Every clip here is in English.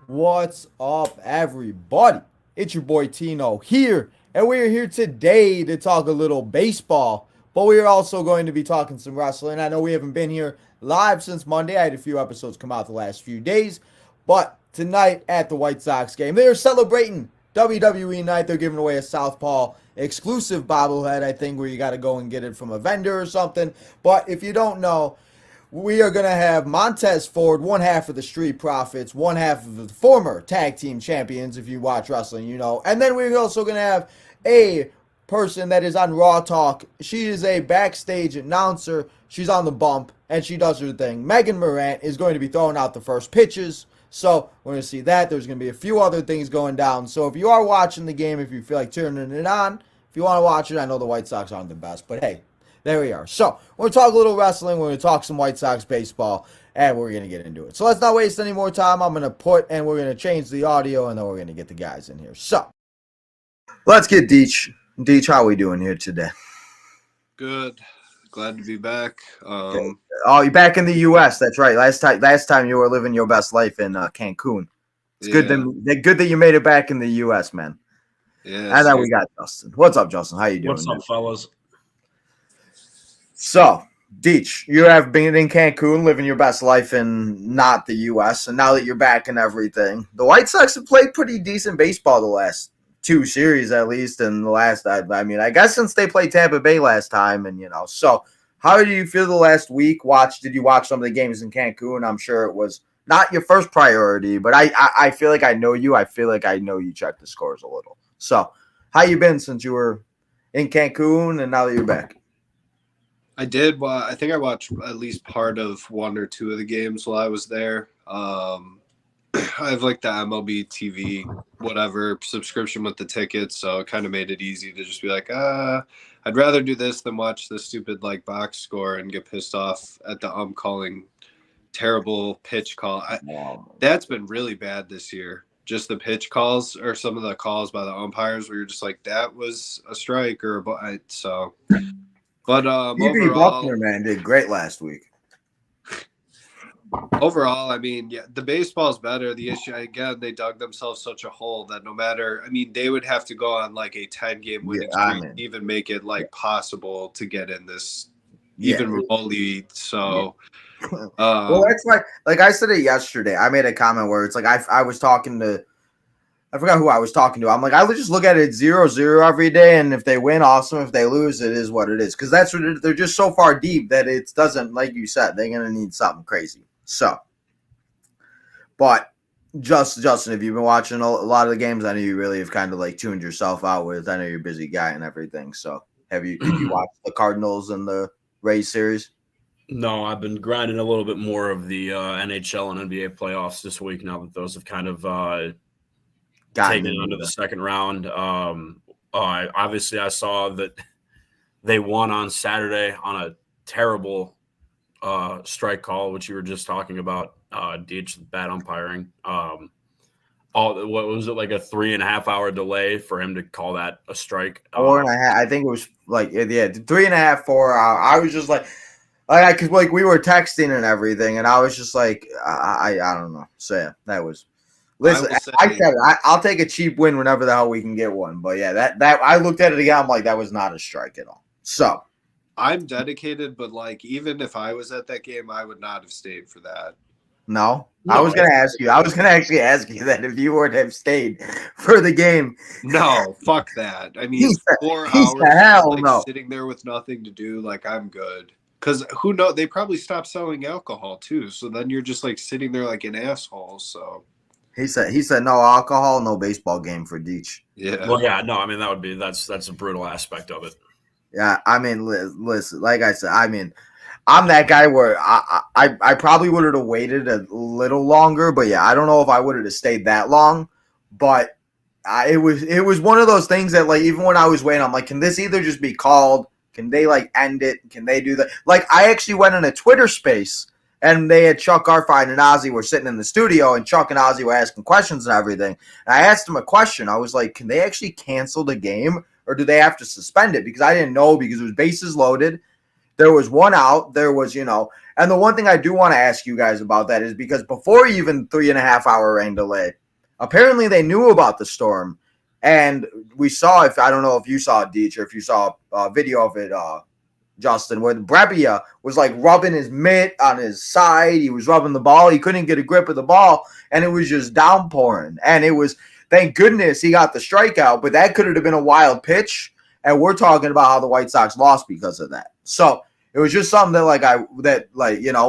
What's up, everybody? It's your boy Tino here, and we're here today to talk a little baseball, but we are also going to be talking some wrestling. I know we haven't been here live since Monday. I had a few episodes come out the last few days, but tonight at the White Sox game, they're celebrating WWE night. They're giving away a Southpaw exclusive bobblehead, I think, where you got to go and get it from a vendor or something. But if you don't know, we are going to have Montez Ford, one half of the Street Profits, one half of the former tag team champions, if you watch wrestling, you know. And then we're also going to have a person that is on Raw Talk. She is a backstage announcer. She's on the bump, and she does her thing. Megan Morant is going to be throwing out the first pitches. So we're going to see that. There's going to be a few other things going down. So if you are watching the game, if you feel like turning it on, if you want to watch it, I know the White Sox aren't the best, but hey, there we are. So, we're going to talk a little wrestling. We're going to talk some White Sox baseball, and we're going to get into it. So, let's not waste any more time. I'm going to and we're going to change the audio, and then we're going to get the guys in here. So, let's get Deech. Deech, how are we doing here today? Good. Glad to be back. Okay. Oh, you're back in the U.S. That's right. Last time you were living your best life in Cancun. It's good that you made it back in the U.S., man. Yeah. And then we got Justin. What's up, Justin? How you doing? What's up, fellas? So, Deech, you have been in Cancun, living your best life in not the U.S., and now that you're back and everything, the White Sox have played pretty decent baseball the last two series, at least, and the last, I mean, I guess since they played Tampa Bay last time, and, you know, so how did you feel the last week? Did you watch some of the games in Cancun? I'm sure it was not your first priority, but I feel like I know you. I feel like I know you checked the scores a little. So, how you been since you were in Cancun and now that you're back? I did. Well, I think I watched at least part of one or two of the games while I was there. I have like the MLB TV, whatever subscription with the tickets, so it kind of made it easy to just be like, I'd rather do this than watch the stupid like box score and get pissed off at the calling terrible pitch call. That's been really bad this year. Just the pitch calls or some of the calls by the umpires where you're just like, that was a strike or so. But overall, Buckner, man, did great last week. Overall, I mean, yeah, the baseball's better. The issue, again, they dug themselves such a hole that no matter, I mean, they would have to go on like a 10-game winning streak to even make it like possible to get in this even remotely. So, well, that's like I said it yesterday. I made a comment where it's like I was talking to. I forgot who I was talking to. I'm like, I would just look at it 0-0 every day, and if they win, awesome. If they lose, it is what it is. Because that's what they're just so far deep that it doesn't, like you said, they're gonna need something crazy. So, but Justin, if you've been watching a lot of the games, I know you really have kind of like tuned yourself out with. I know you're a busy guy and everything. So, did you watch the Cardinals and the Rays series? No, I've been grinding a little bit more of the NHL and NBA playoffs this week now that those have kind of taken into the second round. Obviously, I saw that they won on Saturday on a terrible strike call, which you were just talking about. Deech, bad umpiring. What was it, like a 3.5 hour delay for him to call that a strike? 4.5. I think it was like 3.5, 4 hours. I was just like because like we were texting and everything, and I was just like, I don't know. So yeah, that was. Listen, I said I'll take a cheap win whenever the hell we can get one. But yeah, that I looked at it again. I'm like, that was not a strike at all. So I'm dedicated, but like even if I was at that game, I would not have stayed for that. No, I was going to ask you. I was going to actually ask you that if you would have stayed for the game. No, fuck that. I mean, 4 hours sitting there with nothing to do. Like, I'm good. Because who knows? They probably stopped selling alcohol too. So then you're just like sitting there like an asshole. So. He said no alcohol, no baseball game for Deech. Yeah. Well, yeah, no, I mean that's a brutal aspect of it. Yeah, I mean, listen, like I said, I mean, I'm that guy where I probably would have waited a little longer, but yeah, I don't know if I would have stayed that long. But it was one of those things that like even when I was waiting, I'm like, can this either just be called? Can they like end it? Can they do that? Like I actually went in a Twitter space And they had Chuck Garfien and Ozzy were sitting in the studio, and Chuck and Ozzy were asking questions and everything. And I asked them a question. I was like, can they actually cancel the game, or do they have to suspend it? Because I didn't know, because it was bases loaded. There was one out. There was, and the one thing I do want to ask you guys about that is because before even 3.5-hour rain delay, apparently they knew about the storm. And we saw, I don't know if you saw it, Deech, or if you saw a video of it, Justin, where Brebbia was like rubbing his mitt on his side. He was rubbing the ball. He couldn't get a grip of the ball, and it was just downpouring. And it was, thank goodness he got the strikeout, but that could have been a wild pitch. And we're talking about how the White Sox lost because of that. So it was just something that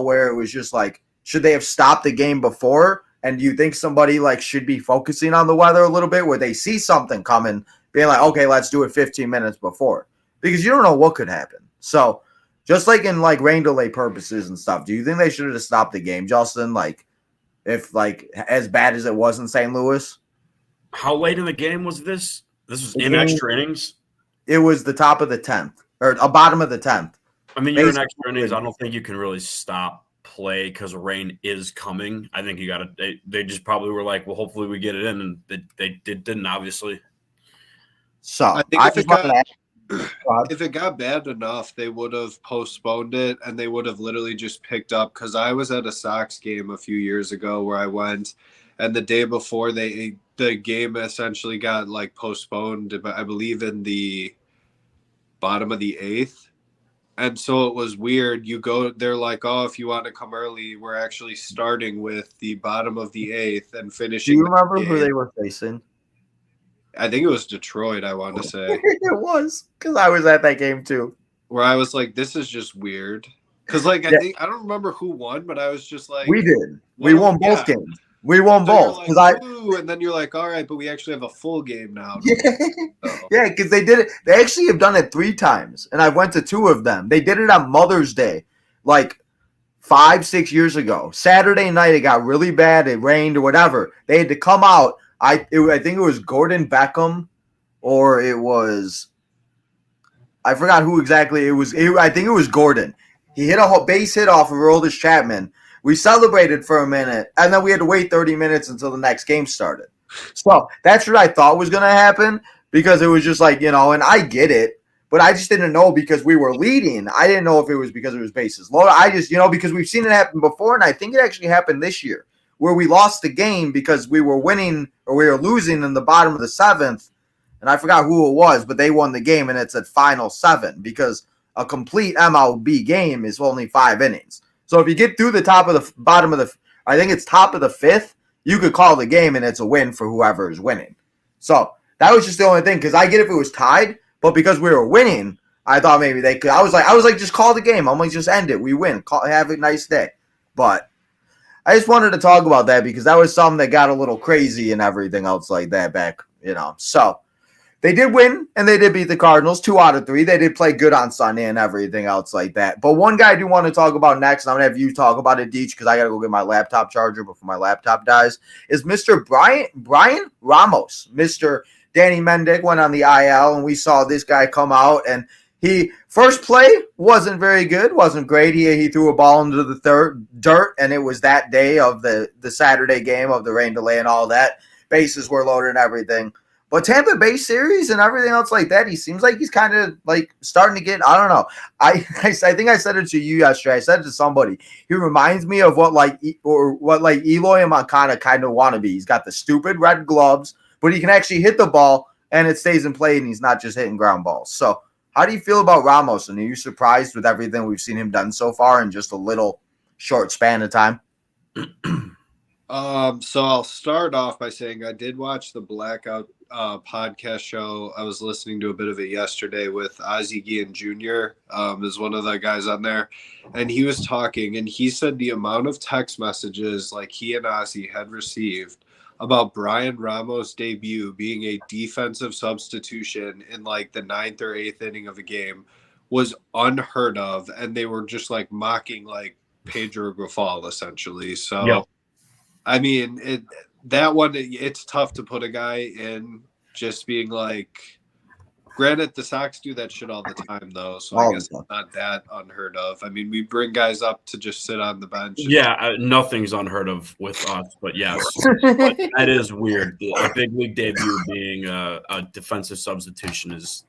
where it was just like, should they have stopped the game before? And do you think somebody should be focusing on the weather a little bit, where they see something coming, being like, okay, let's do it 15 minutes before, because you don't know what could happen. So just in rain delay purposes and stuff, do you think they should have stopped the game, Justin? If as bad as it was in St. Louis? How late in the game was this? This was in extra innings? It was the top of the 10th, or a bottom of the 10th. I mean, you're in extra innings. I don't think you can really stop play because rain is coming. I think you got to. They just probably were like, well, hopefully we get it in, and they didn't, obviously. So I think if it got bad enough, they would have postponed it, and they would have literally just picked up. Because I was at a Sox game a few years ago where I went, and the day before the game essentially got postponed, I believe in the bottom of the 8th. And so it was weird. You go, they're like, oh, if you want to come early, we're actually starting with the bottom of the 8th and finishing. Do you remember who they were facing? I think it was Detroit, I want to say. It was, because I was at that game too. Where I was like, this is just weird. Because I don't remember who won, but I was just like, we did. We won both games. We won both. And then you're like, all right, but we actually have a full game now. Yeah, because they did it. They actually have done it 3 times, and I went to 2 of them. They did it on Mother's Day, 5-6 years ago. Saturday night, it got really bad. It rained or whatever. They had to come out. I think it was Gordon Beckham, or it was, I forgot who exactly it was. I think it was Gordon. He hit a base hit off of Aroldis Chapman. We celebrated for a minute, and then we had to wait 30 minutes until the next game started. So that's what I thought was going to happen, because it was just and I get it, but I just didn't know because we were leading. I didn't know if it was because it was bases loaded. I just, because we've seen it happen before, and I think it actually happened this year, where we lost the game because we were winning or we were losing in the bottom of the 7th, and I forgot who it was, but they won the game, and it's at final 7, because a complete MLB game is only 5 innings. So if you get through the bottom of the, I think it's top of the 5th, you could call the game, and it's a win for whoever is winning. So that was just the only thing, because I get if it was tied, but because we were winning, I thought maybe they could. I was like, just call the game. I'm like, just end it. We win. Have a nice day. But I just wanted to talk about that, because that was something that got a little crazy and everything else like that back, So they did win, and they did beat the Cardinals 2 out of 3. They did play good on Sunday and everything else like that. But one guy I do want to talk about next, and I'm going to have you talk about it, Deech, because I got to go get my laptop charger before my laptop dies, is Mr. Brian Ramos. Mr. Danny Mendick went on the IL, and we saw this guy come out, and he first play wasn't very good, wasn't great. He threw a ball into the dirt, and it was that day of the Saturday game of the rain delay and all that. Bases were loaded and everything. But Tampa Bay series and everything else like that, he seems like he's kind of starting to get, I don't know. I think I said it to you yesterday. I said it to somebody. He reminds me of what Eloy and Moncada kind of want to be. He's got the stupid red gloves, but he can actually hit the ball and it stays in play, and he's not just hitting ground balls. So how do you feel about Ramos? And are you surprised with everything we've seen him done so far in just a little short span of time? So I'll start off by saying I did watch the Blackout podcast show. I was listening to a bit of it yesterday with Ozzie Guillen Jr. Is one of the guys on there, and he was talking, and he said the amount of text messages he and Ozzie had received about Brian Ramos' debut being a defensive substitution in the 9th or 8th inning of a game was unheard of, and they were just mocking Pedro Grifol essentially. So. Yep. I mean, it's tough to put a guy in just being Granted, the Sox do that shit all the time, though, so All I the guess time. it's not that unheard of. I mean, we bring guys up to just sit on the bench. Yeah, nothing's unheard of with us, but yes, but that is weird. A big league debut being a defensive substitution is.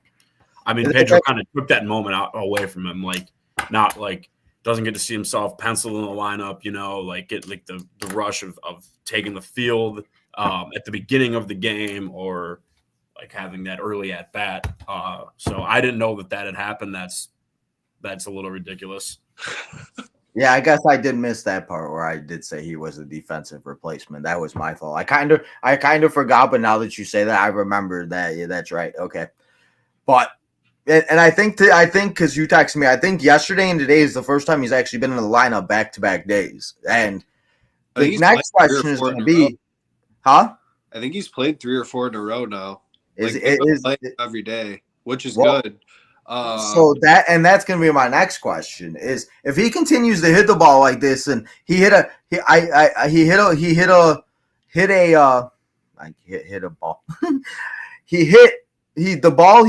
I mean, Pedro kind of took that moment away from him, like not like doesn't get to see himself penciled in the lineup, like get like the rush of taking the field at the beginning of the game or like having that early at bat. So I didn't know that had happened. That's a little ridiculous. Yeah, I guess I did miss that part where I did say he was a defensive replacement. That was my fault. I kind of forgot, but now that you say that, I remember that. Yeah, that's right. Okay, but and I think because you texted me, I think yesterday and today is the first time he's actually been in the lineup back-to-back days. And the next question is going to be, huh? I think he's played 3 or 4 in a row now. Is every day, which is good. So that's going to be my next question: is if he continues to hit the ball like this, and he hit a ball. The balls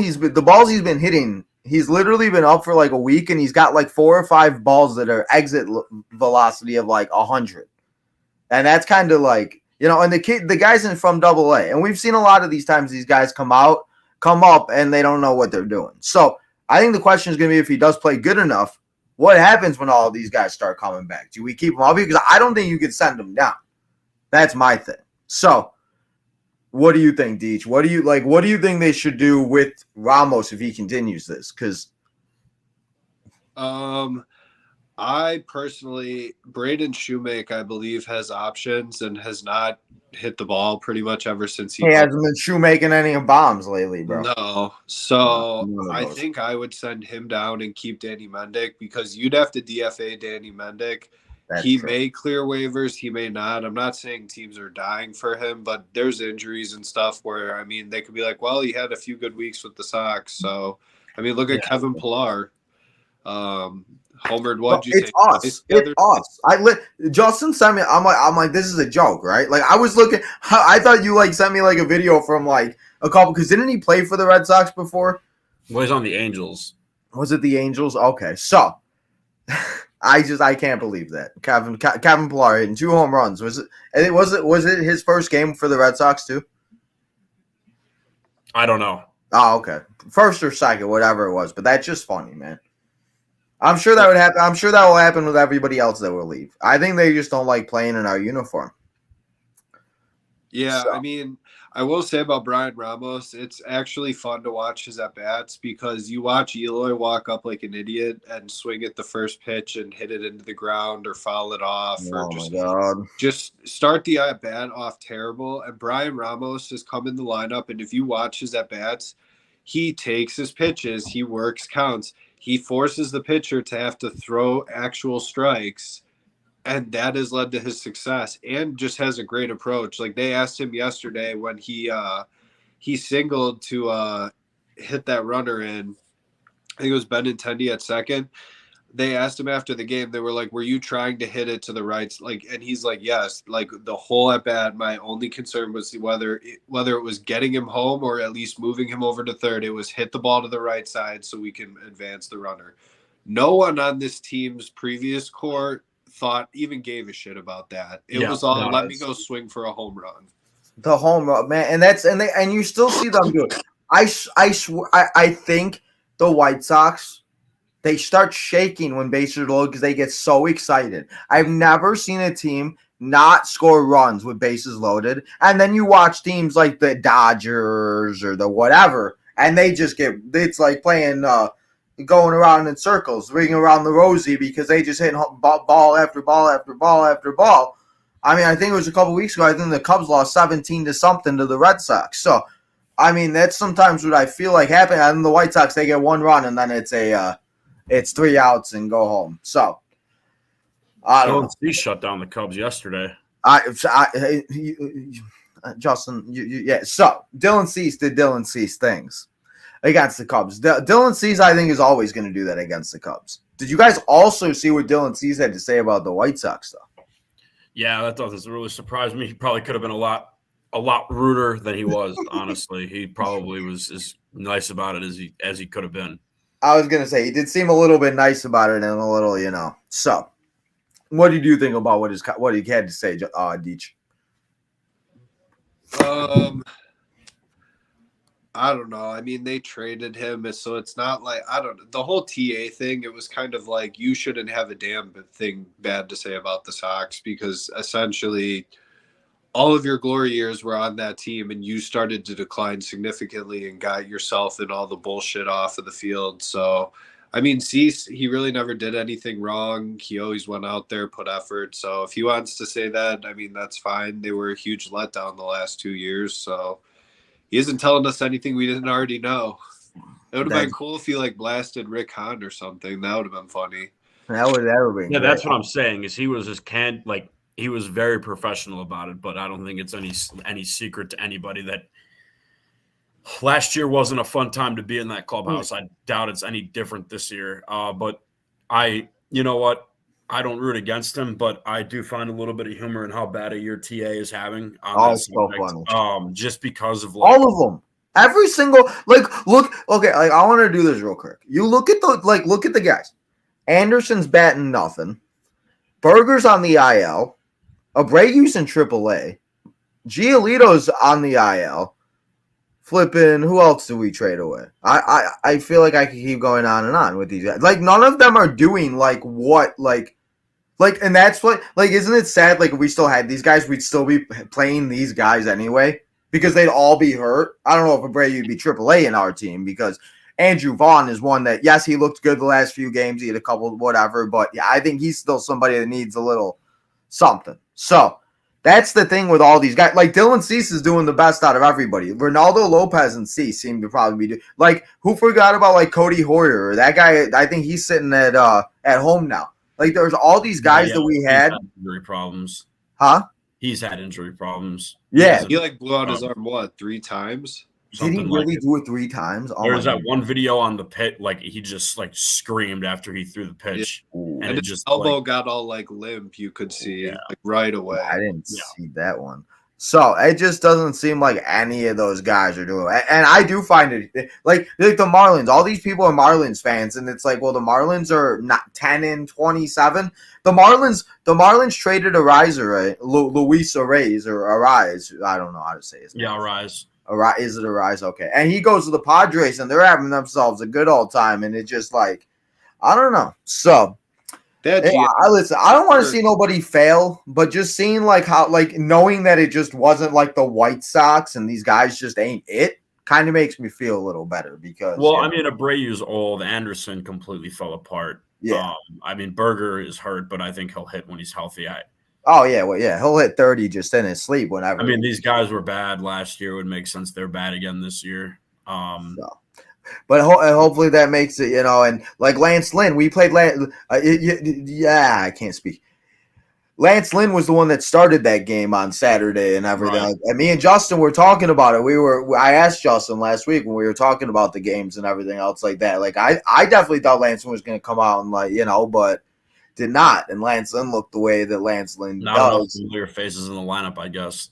he's been hitting. He's literally been up for like a week, and he's got like 4 or 5 balls that are exit velocity of like 100, and that's kind of like. And the guys from AA, and we've seen a lot of these times these guys come up, and they don't know what they're doing. So I think the question is going to be if he does play good enough, what happens when all of these guys start coming back? Do we keep them up? Because I don't think you could send them down. That's my thing. So what do you think, Deech? What do you think they should do with Ramos if he continues this? Because I personally, Braden Shoemake, I believe, has options and has not hit the ball pretty much ever since he hasn't been shoemaking any bombs lately, bro. No. So I think I would send him down and keep Danny Mendick because you'd have to DFA Danny Mendick. He may clear waivers. He may not. I'm not saying teams are dying for him, but there's injuries and stuff where, I mean, they could be like, well, he had a few good weeks with the Sox. So, I mean, look at Kevin Pillar. Homered what? It's us. Justin sent me. I'm like, this is a joke, right? Like I was looking. I thought you like sent me like a video from like a couple. Because didn't he play for the Red Sox before? Well, he's on the Angels. Was it the Angels? Okay, so I can't believe that Kevin Pillar hitting 2 home runs. Was it his first game for the Red Sox too? I don't know. Oh, okay, first or second, whatever it was. But that's just funny, man. I'm sure that would happen. I'm sure that will happen with everybody else that will leave. I think they just don't like playing in our uniform. Yeah, so. I mean, I will say about Brian Ramos, it's actually fun to watch his at-bats because you watch Eloy walk up like an idiot and swing at the first pitch and hit it into the ground or foul it off or just start the at-bat off terrible. And Brian Ramos has come in the lineup, and if you watch his at-bats, he takes his pitches, he works counts. He forces the pitcher to have to throw actual strikes, and that has led to his success and just has a great approach. Like they asked him yesterday when he singled to hit that runner in, I think it was Benintendi at second. They asked him after the game, they were like, were you trying to hit it to the right? Like, and he's like, yes, like the whole at bat. My only concern was whether it was getting him home or at least moving him over to third. It was hit the ball to the right side so we can advance the runner. No one on this team's previous core even gave a shit about that. It was all let me go swing for a home run. The home run, man. And you still see them do it. I think the White Sox, they start shaking when bases are loaded because they get so excited. I've never seen a team not score runs with bases loaded. And then you watch teams like the Dodgers or the whatever, and they just it's like playing, going around in circles, ringing around the rosy because they just hit ball after ball after ball after ball. I mean, I think it was a couple weeks ago. I think the Cubs lost 17-something to the Red Sox. So, I mean, that's sometimes what I feel like happened. And the White Sox, they get 1 run, and then it's 3 outs and go home. So, I don't know. He shut down the Cubs yesterday. Justin, yeah. So, Dylan Cease did Dylan Cease things against the Cubs. Dylan Cease, I think, is always going to do that against the Cubs. Did you guys also see what Dylan Cease had to say about the White Sox, though? Yeah, that doesn't really surprise me. He probably could have been a lot ruder than he was, honestly. He probably was as nice about it as he could have been. I was gonna say he did seem a little bit nice about it and a little, So, what did you think about what he had to say, Deech? I don't know. I mean, they traded him, so it's not like the whole TA thing. It was kind of like you shouldn't have a damn thing bad to say about the Sox because essentially all of your glory years were on that team, and you started to decline significantly and got yourself and all the bullshit off of the field. So, I mean, Cease, he really never did anything wrong. He always went out there, put effort. So, if he wants to say that, I mean, that's fine. They were a huge letdown the last 2 years. So, he isn't telling us anything we didn't already know. It would have been cool if he blasted Rick Hahn or something. That would have been funny. That would have been. Yeah, great. That's what I'm saying. Is he was just he was very professional about it, but I don't think it's any secret to anybody that last year wasn't a fun time to be in that clubhouse. I doubt it's any different this year. But you know what? I don't root against him, but I do find a little bit of humor in how bad a year TA is having. It's so funny. Just because of all of them. Every single look. Okay, I want to do this real quick. You look at the guys. Anderson's batting nothing. Berger's on the IL. Abreu's in AAA. Giolito's on the IL. Flipping, who else do we trade away? I feel like I could keep going on and on with these guys. None of them are doing and that's what isn't it sad? If we still had these guys, we'd still be playing these guys anyway because they'd all be hurt. I don't know if Abreu would be AAA in our team because Andrew Vaughn is one that, yes, he looked good the last few games. He had a couple whatever, but yeah, I think he's still somebody that needs a little something. So that's the thing with all these guys. Dylan Cease is doing the best out of everybody. Ronaldo Lopez and Cease seem to probably be doing. Who forgot about Cody Hoyer? That guy, I think he's sitting at home now. There's all these guys that we had injury problems. Huh? He's had injury problems. Yeah. He blew out his arm 3 times? Did he really do it 3 times? Oh, there's that one video on the pit, he just screamed after he threw the pitch, and his just elbow got all limp. You could see right away. I didn't see that one. So it just doesn't seem like any of those guys are doing it. And I do find it the Marlins. All these people are Marlins fans, and it's well, the Marlins are not 10-27. The Marlins traded Ariza, right? Luis Arraez or Arraez. I don't know how to say his name. Yeah, Arraez. Is it Arraez? Okay. And he goes to the Padres, and they're having themselves a good old time, and it's just I don't know. So. Listen, I don't want to see nobody fail, but just seeing how knowing that it just wasn't the White Sox and these guys just ain't it kind of makes me feel a little better because I mean Abreu's old. Anderson completely fell apart. Yeah. I mean Berger is hurt, but I think he'll hit when he's healthy. He'll hit 30 just in his sleep whenever. I mean these guys were bad last year. It would make sense they're bad again this year. But hopefully that makes it, and Lance Lynn, we played I can't speak. Lance Lynn was the one that started that game on Saturday and everything. Right. And me and Justin were talking about it. I asked Justin last week when we were talking about the games and everything else like that. I definitely thought Lance Lynn was going to come out and but did not. And Lance Lynn looked the way that Lance Lynn does. Familiar faces in the lineup, I guess.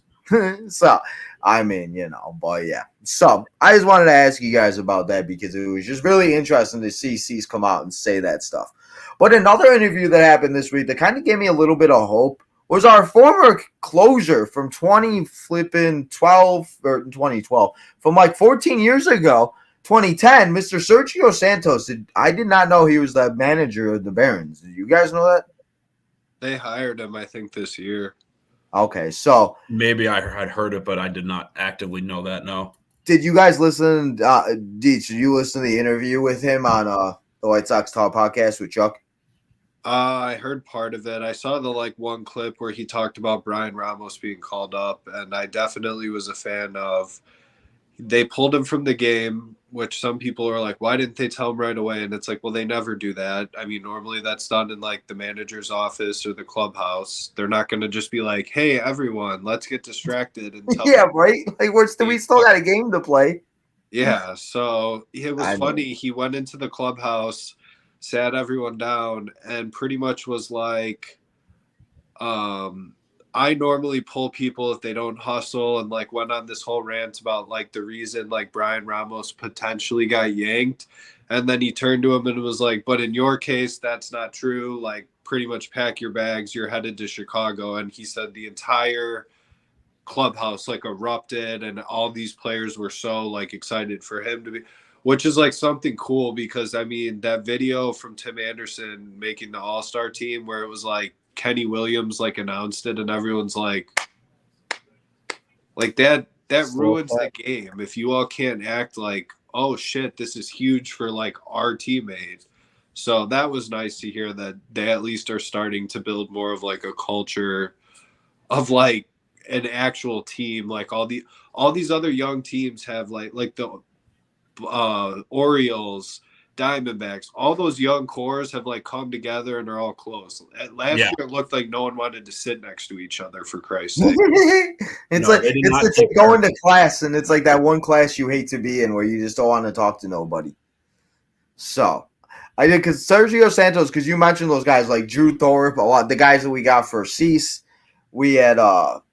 So, I mean, but yeah. So, I just wanted to ask you guys about that because it was just really interesting to see Cease come out and say that stuff. But another interview that happened this week that kind of gave me a little bit of hope was our former closer from 2012 or 2012, from 14 years ago, 2010, Mr. Sergio Santos. I did not know he was the manager of the Barons. Did you guys know that? They hired him, I think, this year. Okay, so maybe I had heard it, but I did not actively know that. No. Did you guys listen? Did you listen to the interview with him on the White Sox Talk podcast with Chuck? I heard part of it. I saw the one clip where he talked about Brian Ramos being called up, and I definitely was a fan of. They pulled him from the game, which some people are why didn't they tell him right away? And it's well, they never do that. I mean, normally that's done in the manager's office or the clubhouse. They're not going to just be hey, everyone, let's get distracted. And tell them, right? We still got a game to play. Yeah. So it was funny. He went into the clubhouse, sat everyone down, and pretty much was I normally pull people if they don't hustle, and like went on this whole rant about like the reason like Brian Ramos potentially got yanked. And then he turned to him and was like, but in your case, that's not true. Like, pretty much pack your bags. You're headed to Chicago. And he said the entire clubhouse like erupted, and all these players were so like excited for him to be, which is like something cool, because I mean that video from Tim Anderson making the All-Star team where it was like Kenny Williams like announced it, and everyone's like that ruins the game if you all can't act like, oh shit, this is huge for like our teammate. So that was nice to hear that they at least are starting to build more of like a culture of like an actual team. Like all these other young teams have like the Orioles, Diamondbacks, all those young cores have like come together and are all close. Last year it looked like no one wanted to sit next to each other, for Christ's sake. It's like going to class, and it's like that one class you hate to be in where you just don't want to talk to nobody. So I did, because Sergio Santos, because you mentioned those guys like Drew Thorpe, a lot the guys that we got for Cease. We had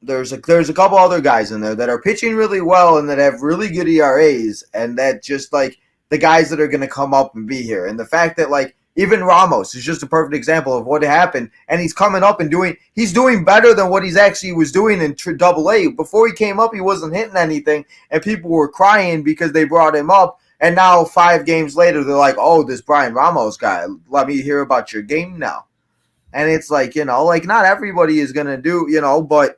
there's a couple other guys in there that are pitching really well and that have really good ERAs, and that just like the guys that are going to come up and be here. And the fact that like even Ramos is just a perfect example of what happened, and he's coming up and he's doing better than what he's actually was doing in Double-A. Before he came up, he wasn't hitting anything, and people were crying because they brought him up. And now 5 games later, they're like, "Oh, this Brian Ramos guy, let me hear about your game now." And it's like, like not everybody is going to do, but,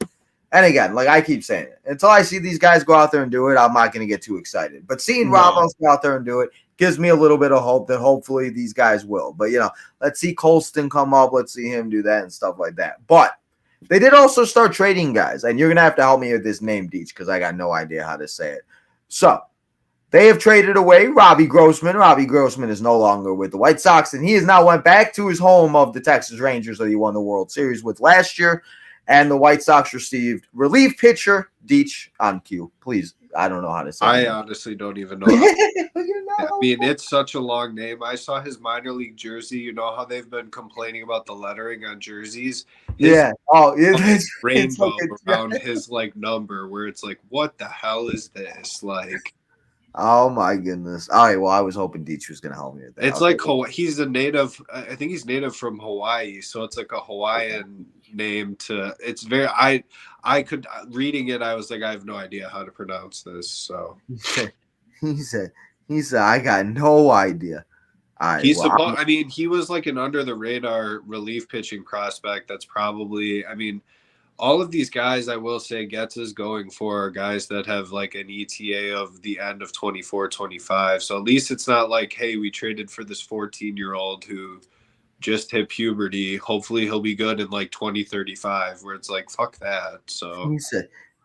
and again, like I keep saying it, until I see these guys go out there and do it, I'm not going to get too excited. But seeing Ramos go out there and do it gives me a little bit of hope that hopefully these guys will. But, let's see Colston come up. Let's see him do that and stuff like that. But they did also start trading guys. And you're going to have to help me with this name, Deech, because I got no idea how to say it. So they have traded away Robbie Grossman. Robbie Grossman is no longer with the White Sox, and he has now went back to his home of the Texas Rangers that he won the World Series with last year. And the White Sox received relief pitcher Deech on cue. Please, I don't know how to say it. I honestly don't even know. I mean, it's such a long name. I saw his minor league jersey. You know how they've been complaining about the lettering on jerseys? It's rainbow around his like number, where it's like, what the hell is this? Like, oh my goodness! All right, well, I was hoping Deech was going to help me with that. It's like he's a native. I think he's native from Hawaii, so it's like a Hawaiian name. It's very. I could reading it. I was like, I have no idea how to pronounce this. So he said, I got no idea. Right, I mean, he was like an under the radar relief pitching prospect. That's probably. I mean, all of these guys, I will say, Getz is going for are guys that have like an ETA of the end of 24, 25. So at least it's not like, hey, we traded for this 14-year-old who just hit puberty. Hopefully he'll be good in like 2035, where it's like, fuck that. So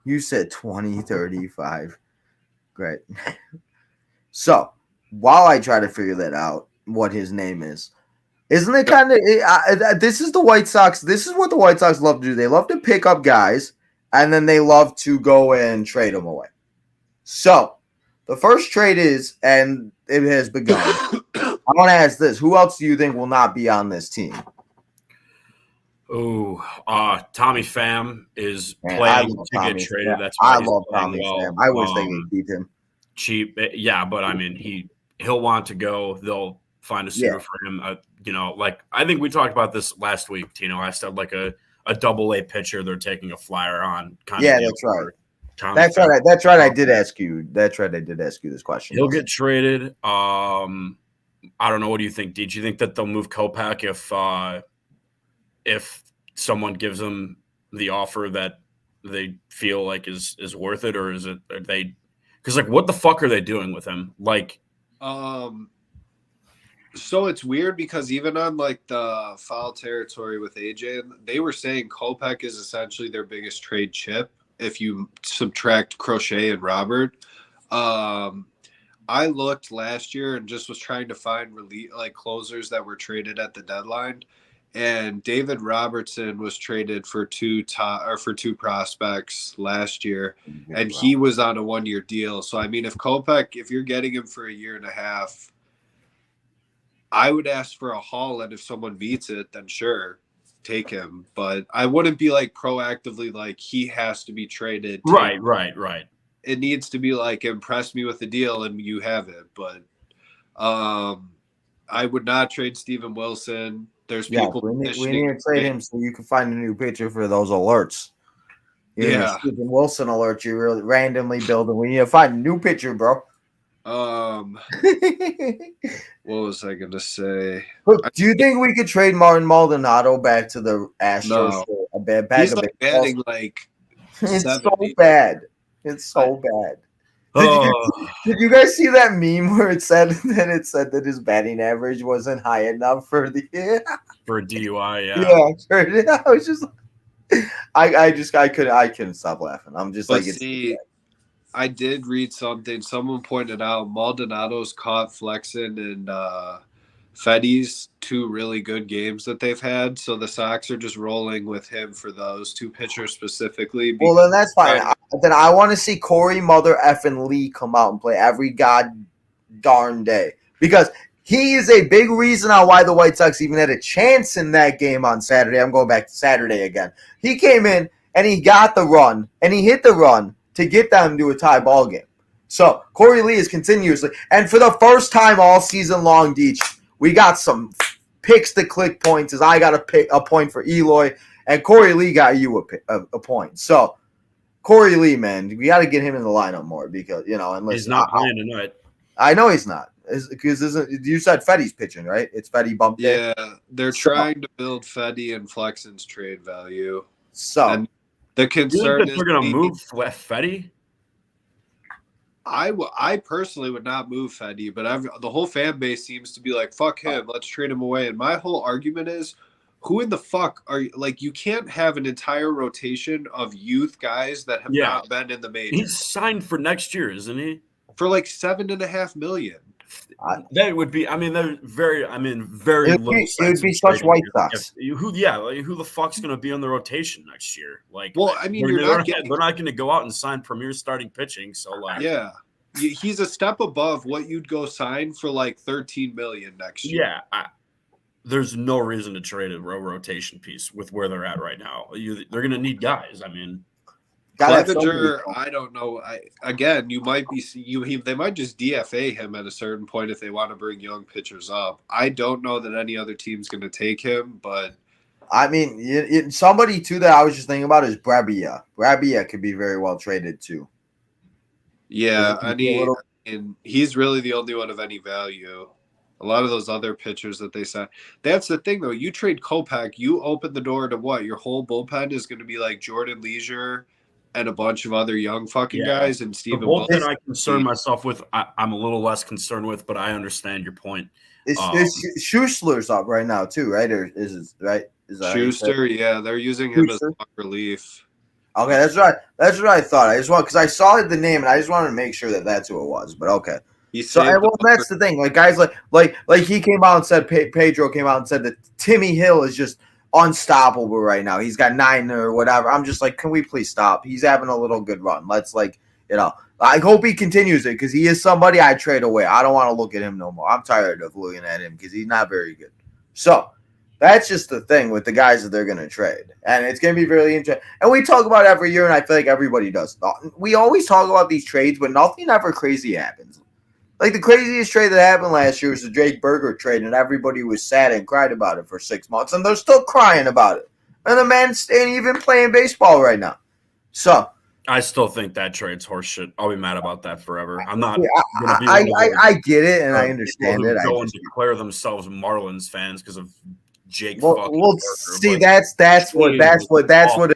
you said 2035. Great. So while I try to figure that out, what his name is, isn't it kind of this is the White Sox. This is what the White Sox love to do. They love to pick up guys, and then they love to go and trade them away. So the first trade is, and it has begun. I want to ask this: who else do you think will not be on this team? Oh, Tommy Pham is planning to get traded. That's I love Tommy Pham. I wish they could keep him. Cheap, yeah, but I mean, he'll want to go. They'll find a suitor for him. Like I think we talked about this last week. Tino, I said like a Double-A pitcher they're taking a flyer on. That's right. That's right. I did ask you. That's right. I did ask you this question. He'll get traded. I don't know. What do you think? Did you think that they'll move Kopech if someone gives them the offer that they feel like is worth it, or are they? Because like, what the fuck are they doing with him? Like, So it's weird because even on like the foul territory with AJ, they were saying Kopech is essentially their biggest trade chip if you subtract Crochet and Robert. I looked last year and just was trying to find closers that were traded at the deadline, and David Robertson was traded for two prospects last year, and he was on a 1-year deal. So I mean, if you're getting him for a year and a half, I would ask for a haul, and if someone beats it, then sure. take him, but I wouldn't be like proactively like he has to be traded. Right. It needs to be like impress me with the deal and you have it. But I would not trade Steven Wilson. There's people we need petitioning. to trade him so you can find a new pitcher for those alerts. Yeah. Stephen Wilson alert you really randomly building. We need to find a new pitcher, bro. What was I gonna say? Do you think we could trade Martin Maldonado back to the Astros? No. For a bad He's like batting like it's 70. so bad. It's so bad. Did you guys see that meme where it said that his batting average wasn't high enough for the for a DUI? Yeah. I was just I couldn't stop laughing. I'm just But like, see, I did read something. Someone pointed out Maldonado's caught Flexen and Fetty's two really good games that they've had. So the Sox are just rolling with him for those two pitchers specifically. Well, then that's fine. Then I want to see Corey, Mother effing Lee come out and play every god darn day, because he is a big reason on why the White Sox even had a chance in that game on Saturday. I'm going back to Saturday again. He came in and he got the run and he hit the run to get them to a tie ball game. So Corey Lee is continuously, and for the first time all season long, Deech, we got some picks to click points. As I got a point for Eloy, and Corey Lee got you a point. So Corey Lee, man, we got to get him in the lineup more, because unless he's not playing tonight. I know he's not, because you said Fetty's pitching, right? It's Fetty bumped in. Yeah, they're trying to build Fetty and Flexen's trade value. So and the concern is they're going to move Fetty. I personally would not move Fetty, but the whole fan base seems to be like, fuck him, let's trade him away. And my whole argument is, who in the fuck are you? Like, you can't have an entire rotation of youth guys that have not been in the majors. He's signed for next year, isn't he? For like $7.5 million. That would be. I mean, they're very. I mean, very little. It would be such White Sox. Who the fuck's going to be on the rotation next year? Like, well, I mean, they're not going to go out and sign premier starting pitching. So, like, yeah, he's a step above what you'd go sign for like $13 million next year. Yeah, there's no reason to trade a rotation piece with where they're at right now. They're going to need guys. I mean. Clevenger, I don't know. You might be they might just DFA him at a certain point if they want to bring young pitchers up. I don't know that any other team's going to take him, but I mean, somebody too that I was just thinking about is Brabia. Brabia could be very well traded too. Yeah, and he's really the only one of any value. A lot of those other pitchers that they signed. That's the thing, though. You trade Kopech, you open the door to what? Your whole bullpen is going to be like Jordan Leisure and a bunch of other young fucking guys, and Steven Wilson. The bullpen I concern myself with, I'm a little less concerned with, but I understand your point. Schuster's up right now too, right? Or is it right? Is that Schuster? Yeah, they're using him as relief. Okay, that's right. That's what I thought. I just want, because I saw the name and I just wanted to make sure that that's who it was. But okay. That's the thing. Like guys, like he came out and said, Pedro came out and said that Timmy Hill is just unstoppable right now. He's got 9 or whatever. I'm just like, can we please stop? He's having a little good run. Let's I hope he continues it, because he is somebody I trade away. I don't want to look at him no more. I'm tired of looking at him because he's not very good. So that's just the thing with the guys that they're going to trade. And it's going to be really interesting. And we talk about it every year, and I feel like everybody does. We always talk about these trades, but nothing ever crazy happens. Like the craziest trade that happened last year was the Jake Berger trade, and everybody was sad and cried about it for 6 months, and they're still crying about it. And the man's ain't even playing baseball right now. So I still think that trade's horseshit. I'll be mad about that forever. I'm not. I get it, and I understand it. Go and declare themselves Marlins fans because of Jake. Well, see, that's what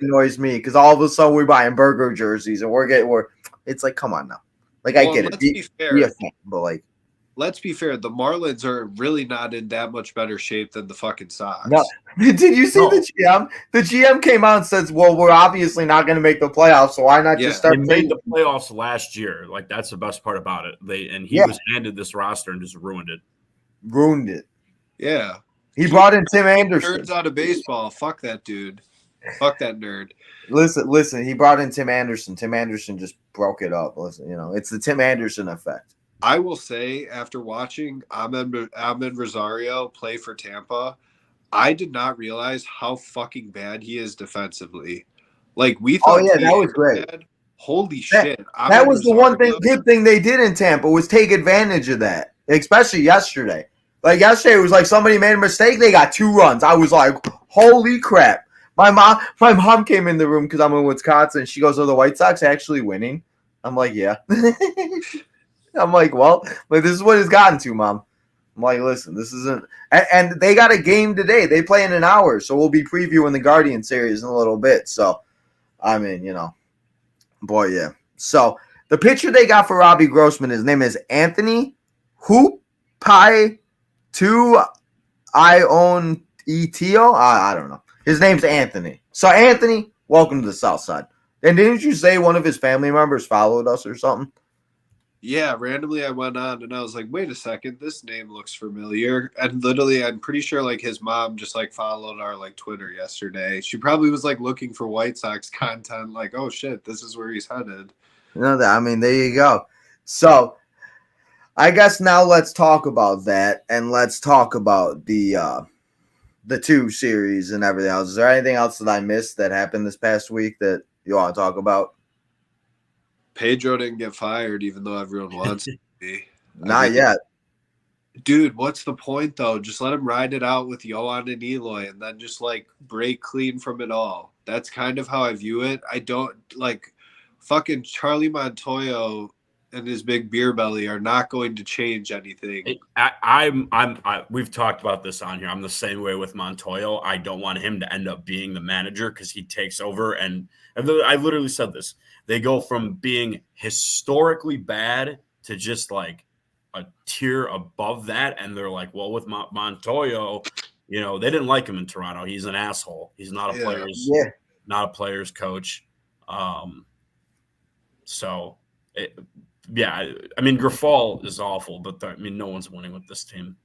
annoys me, because all of a sudden we're buying Berger jerseys, and it's like, come on now. Like, I get it. Be fair, but like, let's be fair. The Marlins are really not in that much better shape than the fucking Sox. No. Did you see the GM? The GM came out and says, well, we're obviously not going to make the playoffs, so why not just start? They made the playoffs last year. Like, that's the best part about it. He was handed this roster and just ruined it. Yeah. He brought in Tim Anderson. Nerds out of baseball. Fuck that dude. Fuck that nerd. Listen. He brought in Tim Anderson. Tim Anderson just broke it up. Listen, it's the Tim Anderson effect. I will say, after watching Ahmed Rosario play for Tampa, I did not realize how fucking bad he is defensively. Like, we Oh thought yeah, that TA was great. bad. Holy shit. That was the one Zarga, good thing they did in Tampa was take advantage of that, especially yesterday. Like yesterday, it was like somebody made a mistake. They got 2 runs. I was like, holy crap. My mom came in the room because I'm in Wisconsin. She goes, "Are the White Sox actually winning?" I'm like, "Yeah." I'm like, "Well, but this is what it's gotten to, Mom." I'm like, "Listen, this isn't." And they got a game today. They play in an hour, so we'll be previewing the Guardian series in a little bit. So, I mean, boy, yeah. So the pitcher they got for Robbie Grossman, his name is Anthony Hupai Tu Ion Etio. I don't know. His name's Anthony. So Anthony, welcome to the SouthSide. And didn't you say one of his family members followed us or something? Yeah, randomly I went on and I was like, wait a second, this name looks familiar. And literally, I'm pretty sure like his mom just like followed our like Twitter yesterday. She probably was like looking for White Sox content, like, oh shit, this is where he's headed. I mean, there you go. So I guess now let's talk about that and let's talk about the 2 series and everything else. Is there anything else that I missed that happened this past week that you want to talk about? Pedro didn't get fired, even though everyone wants to be. Not yet. Dude, what's the point, though? Just let him ride it out with Yohan and Eloy and then just, like, break clean from it all. That's kind of how I view it. I don't, like, fucking Charlie Montoyo and his big beer belly are not going to change anything. We've talked about this on here. I'm the same way with Montoyo. I don't want him to end up being the manager because he takes over. And I literally said this. They go from being historically bad to just like a tier above that. And they're like, well, with Montoyo, they didn't like him in Toronto. He's an asshole. He's not a player's coach. Yeah, I mean, Grafal is awful, but no one's winning with this team.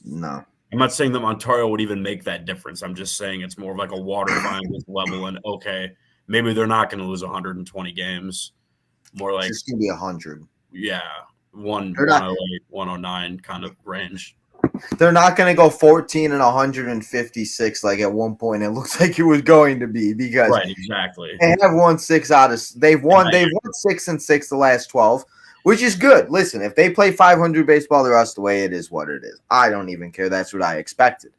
No. I'm not saying that Montoyo would even make that difference. I'm just saying it's more of like a water finals level, and okay, maybe they're not going to lose 120 games. More like it's going to be 100. Yeah, 108, 109 kind of range. They're not going to go 14 and 156 like at one point it looks like it was going to be because right, exactly. They have won 6 out of they've won 6 and 6 the last 12, which is good. Listen, if they play 500 baseball the rest of the way, it is what it is. I don't even care. That's what I expected.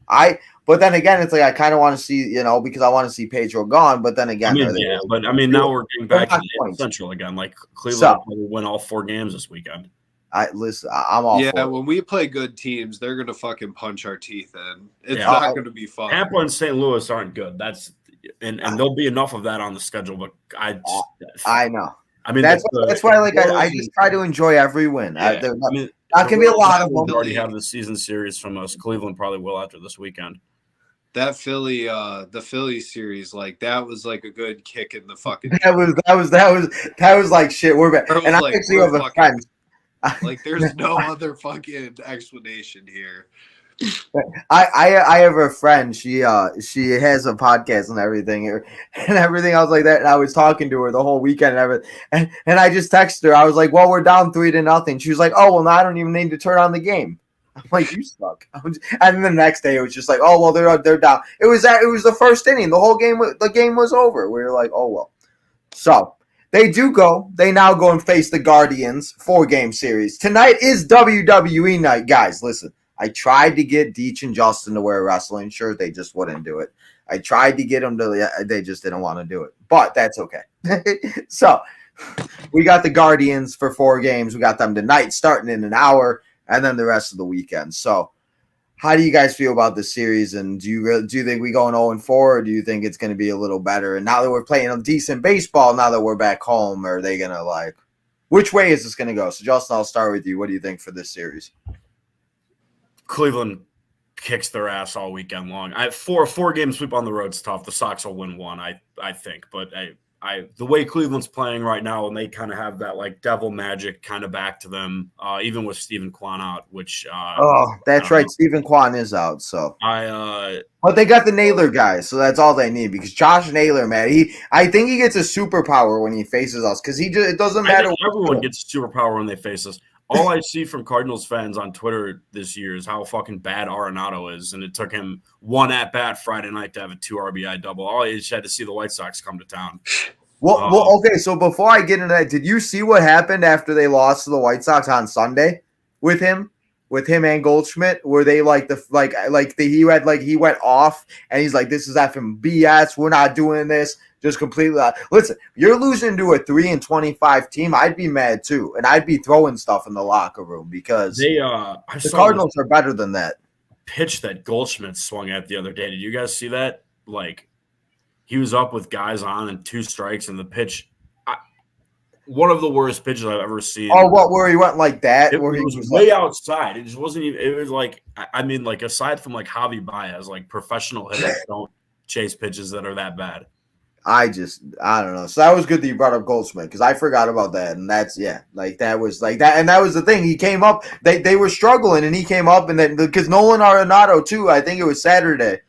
But then again, it's like I kind of want to see, because I want to see Pedro gone. But then again, now we're getting back to the Central again. Like Cleveland will win all 4 games this weekend. I'm all for it. When we play good teams, they're gonna fucking punch our teeth in. It's not gonna be fun. Tampa and St. Louis aren't good. And there'll be enough of that on the schedule. But I know. I mean, that's why I just try to enjoy every win. Yeah. Not gonna be a lot of them. We already have the season series from us. Cleveland probably will after this weekend. That the Philly series, like that was like a good kick in the fucking. That was like shit. We're back, and I actually have a friend. Like, there's no other fucking explanation here. I have a friend. She has a podcast and everything else like that. And I was talking to her the whole weekend and everything. And I just texted her. I was like, "Well, we're down 3-0." She was like, "Oh, well, now I don't even need to turn on the game." I'm like, "You suck." And then the next day it was just like, "Oh, well, they're down." It was the first inning. The game was over. We were like, "Oh well." So. They now go and face the Guardians 4-game series. Tonight is WWE night. Guys, listen. I tried to get Deech and Justin to wear a wrestling shirt. They just wouldn't do it. I tried to get them they just didn't want to do it. But that's okay. So, we got the Guardians for 4 games. We got them tonight starting in an hour and then the rest of the weekend. So, how do you guys feel about this series? And do you think we going 0-4, or do you think it's going to be a little better? And now that we're playing a decent baseball, now that we're back home, are they going to which way is this going to go? So, Justin, I'll start with you. What do you think for this series? Cleveland kicks their ass all weekend long. Four game sweep on the road's tough. The Sox will win 1, I think. But the way Cleveland's playing right now, and they kind of have that like devil magic kind of back to them, even with Stephen Kwan out, which that's right, Stephen Kwan is out. So but they got the Naylor guys, so that's all they need because Josh Naylor, man, I think he gets a superpower when he faces us because it doesn't matter. Everyone gets a superpower when they face us. all I see from Cardinals fans on Twitter this year is how fucking bad Arenado is, and it took him one at bat Friday night to have a 2 RBI double. All he just had to see the White Sox come to town. Well, okay. So before I get into that, did you see what happened after they lost to the White Sox on Sunday with him and Goldschmidt? Where they he went off and he's like, "This is effing BS. We're not doing this." Just completely. Listen, you're losing to a 3-25 team. I'd be mad too, and I'd be throwing stuff in the locker room because the Cardinals are better than that. Pitch that Goldschmidt swung at the other day. Did you guys see that? Like, he was up with guys on and 2 strikes, and the pitch, one of the worst pitches I've ever seen. Oh, what? Where he went like that? It where was he was way outside. It just wasn't even. It was like, I mean, like aside from like Javi Baez, like professional hitters don't chase pitches that are that bad. I don't know. So that was good that you brought up Goldschmidt because I forgot about that. And that was like that. And that was the thing. He came up, they were struggling and he came up and then because Nolan Arenado too, I think it was Saturday.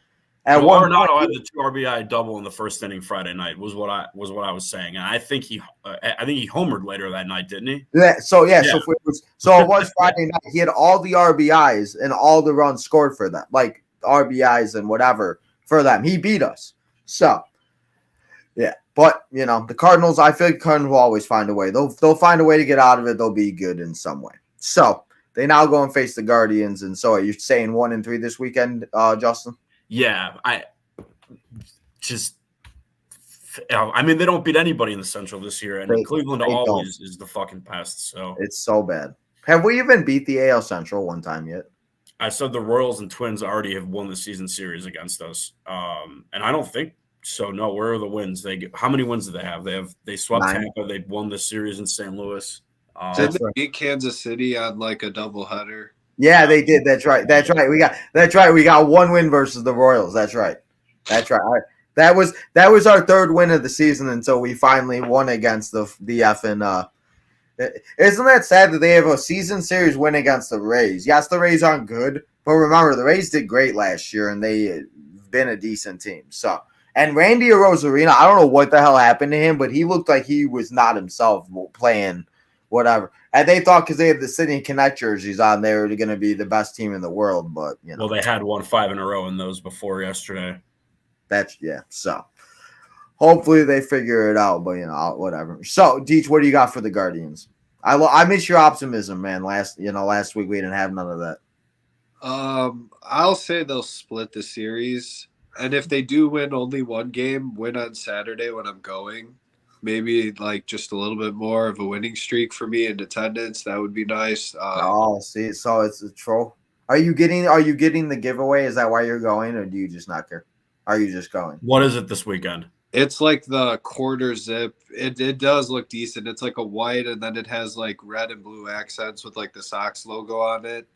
Arenado had the 2 RBI double in the first inning Friday night was what I was saying. And I think he homered later that night, didn't he? Yeah. So it was Friday night. He had all the RBIs and all the runs scored for them, like RBIs and whatever for them. He beat us. So. Yeah, but the Cardinals. I feel like Cardinals will always find a way. They'll find a way to get out of it. They'll be good in some way. So they now go and face the Guardians. And so you're saying 1-3 this weekend, Justin? Yeah, I mean they don't beat anybody in the Central this year, and Cleveland always is the fucking pest. So it's so bad. Have we even beat the AL Central one time yet? I said the Royals and Twins already have won the season series against us, and I don't think. So no, where are the wins? How many wins do they have? They swept 9. Tampa. They won the series in St. Louis. Did they beat Kansas City on like a doubleheader? Yeah, they did. That's right. We got 1 win versus the Royals. That's right. That was our 3rd win of the season until we finally won against the effing. Isn't that sad that they have a season series win against the Rays? Yes, the Rays aren't good, but remember the Rays did great last year and they've been a decent team. So. And Randy Arozarena, I don't know what the hell happened to him, but he looked like he was not himself playing whatever. And they thought because they had the City and Connect jerseys on, they were going to be the best team in the world. But, Well, they had won 5 in a row in those before yesterday. So hopefully they figure it out, but, whatever. So, Deech, what do you got for the Guardians? I miss your optimism, man. Last week we didn't have none of that. I'll say they'll split the series. And if they do win only 1 game, win on Saturday when I'm going, maybe like just a little bit more of a winning streak for me in attendance. That would be nice. See, so it's a troll. Are you getting the giveaway? Is that why you're going, or do you just not care? Are you just going? What is it this weekend? It's like the quarter zip. It does look decent. It's like a white, and then it has like red and blue accents with like the Sox logo on it.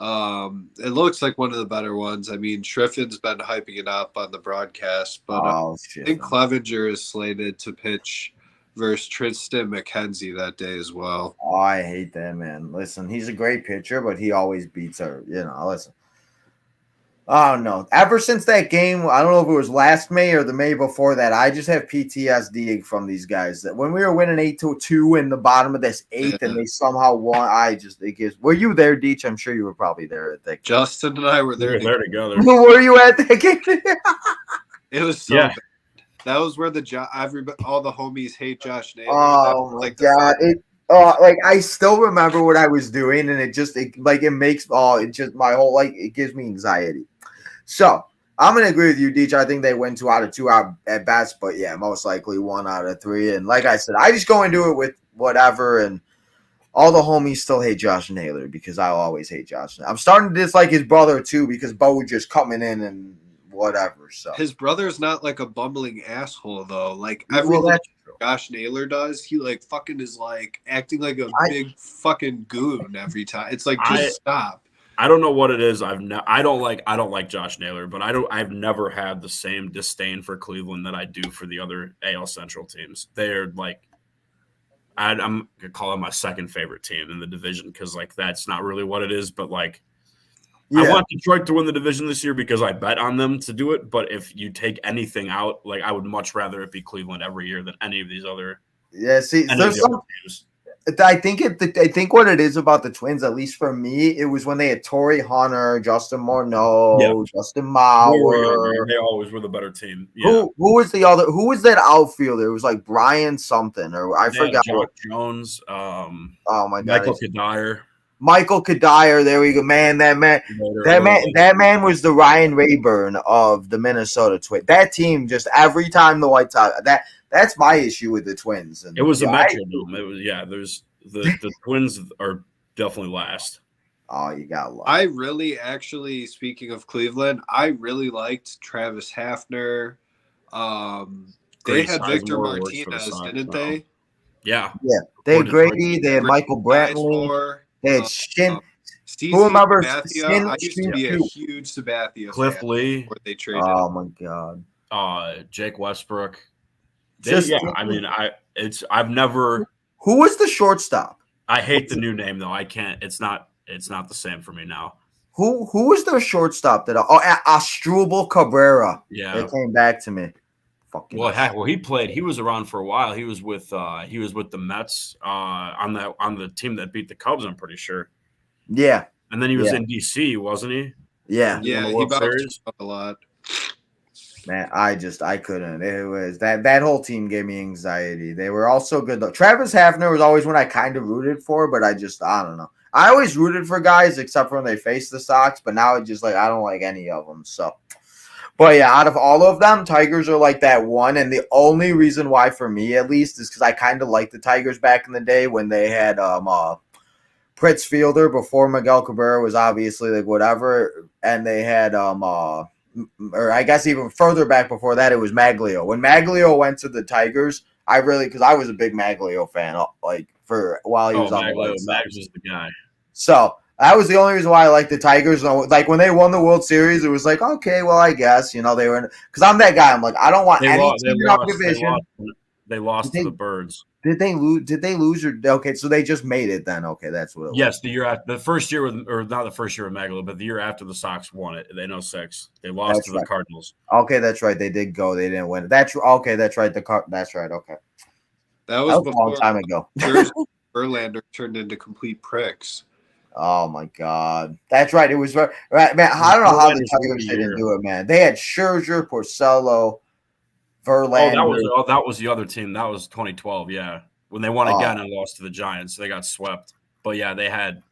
It looks like one of the better ones. I mean, Shriffin's been hyping it up on the broadcast, but I think Clevenger is slated to pitch versus Tristan McKenzie that day as well. Oh, I hate that, man. Listen, he's a great pitcher, but he always beats her. Listen. Oh, no. Ever since that game, I don't know if it was last May or the May before that, I just have PTSD from these guys. That when we were winning 8-2 in the bottom of this 8th and they somehow won, were you there, Deech? I'm sure you were probably there at that game. Justin and I were there, together. Were you at that game? It was so bad. That was where all the homies hate Josh Naylor. Oh, my God. I still remember what I was doing, and it gives me anxiety. So I'm gonna agree with you, Deech. I think they win 2 out of 2 out at best, but yeah, most likely 1 out of 3. And like I said, I just go into it with whatever. And all the homies still hate Josh Naylor because I'll always hate Josh Naylor. I'm starting to dislike his brother too because Bo just coming in and whatever. So his brother's not like a bumbling asshole though. Like everything Josh Naylor does, he like fucking is like acting like a big fucking goon every time. It's like stop. I don't know what it is. I don't like Josh Naylor, but I've never had the same disdain for Cleveland that I do for the other AL Central teams. They're like, I'm gonna call them my second favorite team in the division because like that's not really what it is, but like I want Detroit to win the division this year because I bet on them to do it. But if you take anything out, like I would much rather it be Cleveland every year than any of these other. Yeah, see, I think what it is about the Twins, at least for me, it was when they had Torrey Hunter, Justin Morneau, Justin Mauer. They always were the better team. Yeah. Who was the other? Who was that outfielder? It was like Brian something, or I forgot. Jock Jones. Oh my God, Michael Kadire. Michael Kadire. There we go, man. That man was the Ryan Rayburn of the Minnesota Twins. That team just every time the White Sox. That's my issue with the Twins. And it was a Metrodome. It was There's the Twins are definitely last. Oh, you got luck. I really actually, speaking of Cleveland, I really liked Travis Hafner. They had Victor Martinez, didn't they? Yeah. Yeah. They had Grady. They had Michael Brantley. They had Shin. Who remembers? I used to be a huge Sabathia Cliff fan Lee. They traded. Oh my God. Jake Westbrook. I've never. Who was the shortstop? I hate the new name though. I can't. It's not the same for me now. Who was the shortstop that? Astrubal Cabrera. Yeah, it came back to me. Well, he played. He was around for a while. He was with the Mets on the team that beat the Cubs. I'm pretty sure. Yeah, and then he was in DC, wasn't he? Yeah, he bounced a lot. Man, I couldn't. It was that whole team gave me anxiety. They were all so good though. Travis Hafner was always one I kind of rooted for, but I don't know. I always rooted for guys except for when they faced the Sox, but now it's just like I don't like any of them. So. But yeah, out of all of them, Tigers are like that one. And the only reason why, for me at least, is because I kind of liked the Tigers back in the day when they had Pritz Fielder before Miguel Cabrera was obviously like whatever. And they had, or I guess even further back before that, it was Maglio. When Maglio went to the Tigers, because I was a big Maglio fan, like for while he was on the White Sox. Mags is the guy. So. That was the only reason why I like the Tigers. Like when they won the World Series, it was like, okay, well, I guess they were because I'm that guy. I'm like, I don't want any team in our division. They lost to the Birds. Did they lose? Did they lose? Okay, so they just made it then. Okay, that's what. Yes, the year after the first year not the first year with Magalo, but the year after the Sox won it in 06. They lost to the Cardinals. Okay, that's right. They did go. They didn't win it. That's okay. That's right. That's right. Okay, that was a long time ago. Verlander turned into complete pricks. Oh my God, that's right. It was right, man. I don't know how the Tigers didn't do it, man. They had Scherzer, Porcello, Verlander. Oh, that was the other team. That was 2012. Yeah, when they won again and lost to the Giants, they got swept. But yeah, they had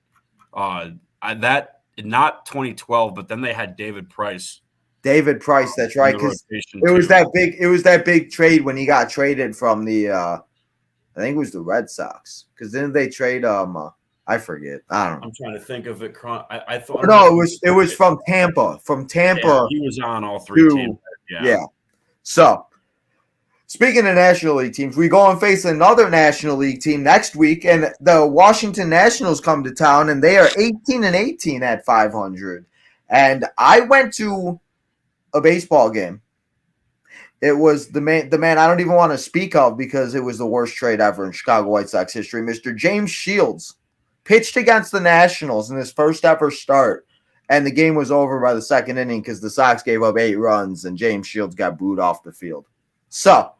that not 2012, but then they had David Price. David Price, that's right. Because it was that big. It was that big trade when he got traded from the. I think it was the Red Sox. Because didn't they trade I forget. I don't know. I'm trying to think of it. I thought it was from Tampa. From Tampa, yeah, he was on all three teams. Yeah. So, speaking of National League teams, we go and face another National League team next week, and the Washington Nationals come to town, and they are 18-18 at 500. And I went to a baseball game. It was the man I don't even want to speak of because it was the worst trade ever in Chicago White Sox history. Mr. James Shields pitched against the Nationals in his first ever start, and the game was over by the second inning because the Sox gave up 8 runs, and James Shields got booed off the field. So,